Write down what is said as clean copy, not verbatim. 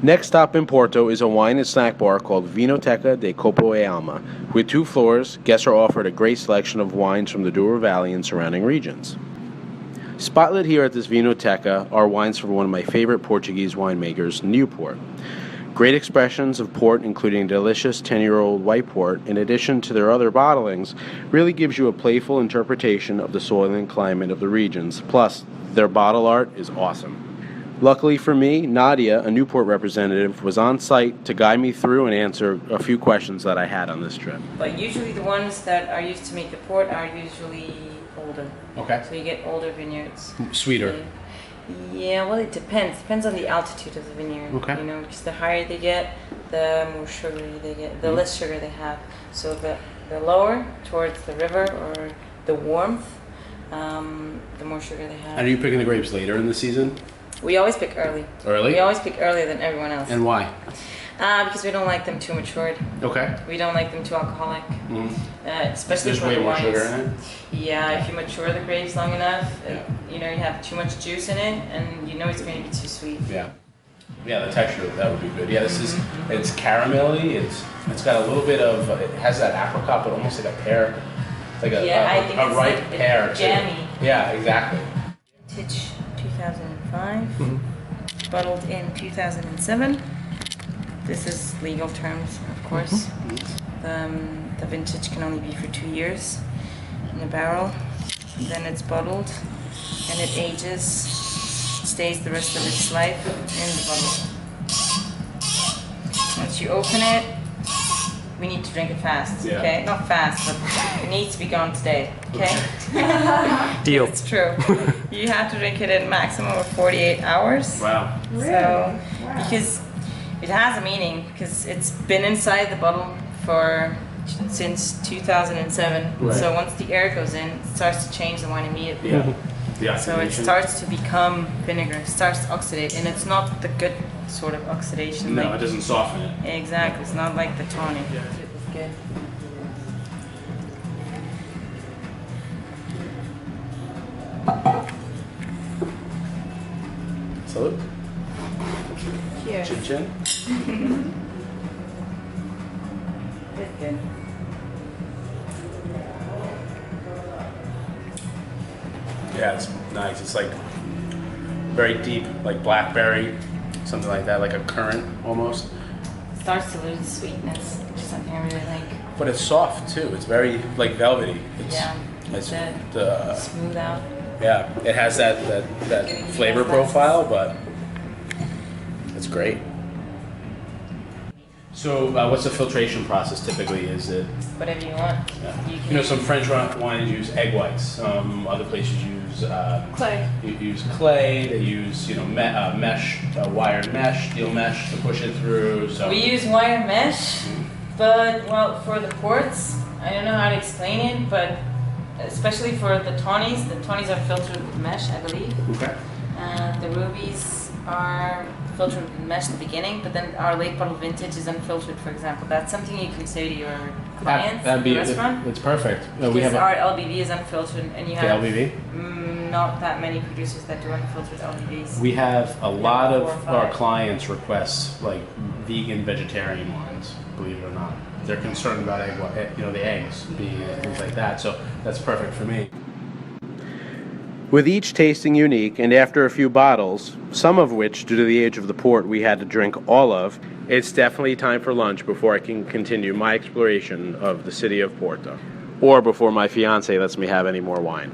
Next stop in Porto is a wine and snack bar called Vinoteca de Copo e Alma. With 2 floors, guests are offered a great selection of wines from the Douro Valley and surrounding regions. Spotlit here at this Vinoteca are wines from one of my favorite Portuguese winemakers, Newport. Great expressions of port, including delicious 10-year-old white port, in addition to their other bottlings, really gives you a playful interpretation of the soil and climate of the regions. Plus, their bottle art is awesome. Luckily for me, Nadia, a Newport representative, was on site to guide me through and answer a few questions that I had on this trip. But usually the ones that are used to make the port are usually older. Okay. So you get older vineyards. Sweeter. Yeah, well, it depends. Depends on the altitude of the vineyard. Okay. You know, because the higher they get, the more sugary they get, the less sugar they have. So the lower towards the river or the warmth, the more sugar they have. And are you picking the grapes later in the season? We always pick early. Early? We always pick earlier than everyone else. And why? Because we don't like them too matured. Okay. We don't like them too alcoholic. Especially There's for way the more wines. sugar in it? Yeah, if you mature the grapes long enough, Yeah. you know, you have too much juice in it, and you know it's going to be too sweet. Yeah. Yeah, the texture of that would be good. Yeah, this is, it's caramelly, it's got a little bit of, it has that apricot, but almost like a pear, like a ripe pear. Jammy. Yeah, exactly. Vintage 2005, bottled in 2007. This is legal terms, of course. The vintage can only be for 2 years in a barrel. And then it's bottled, and it ages, stays the rest of its life in the bottle. Once you open it, we need to drink it fast, okay? Not fast, but it needs to be gone today, okay? Deal. It's true. You have to drink it in maximum of 48 hours. Wow. So, because it has a meaning, because it's been inside the bottle since 2007. Right. So once the air goes in, it starts to change the wine immediately. Yeah. The So it oxidation. starts to become vinegar, it starts to oxidate, and it's not the good sort of oxidation. No, like, it doesn't soften it. exactly, it's not like the tonic. It's good. Salute. Cheers. Chin chin. It's good. Yeah, it's nice. It's like very deep, like blackberry, something like that, like a currant almost. It starts to lose the sweetness, which is something I really like. But it's soft too. It's very like velvety. It's, Yeah, It's the smooth out. yeah. It has that flavor profile, but it's great. So, what's the filtration process typically? Is it? Whatever you want. Yeah. You can You know, some French wines use egg whites. Some other places use clay. You use clay. They use mesh, wired mesh, steel mesh to push it through. So We use wire mesh, but well, for the ports, I don't know how to explain it, but especially for the tawnies are filtered with mesh, I believe. Okay. The rubies are filtered with mesh at the beginning, but then our late bottle vintage is unfiltered, for example. That's something you can say to your clients That'd be in the restaurant. It's perfect. Because We have our LBV is unfiltered, and you the have LBV. not that many producers that do unfiltered LBVs. We have a lot 4 of or 5. our clients request like vegan, vegetarian wines. Believe it or not, they're concerned about the eggs being things like that. So that's perfect for me. With each tasting unique, and after a few bottles, some of which, due to the age of the port, we had to drink all of, it's definitely time for lunch before I can continue my exploration of the city of Porto, or before my fiance lets me have any more wine.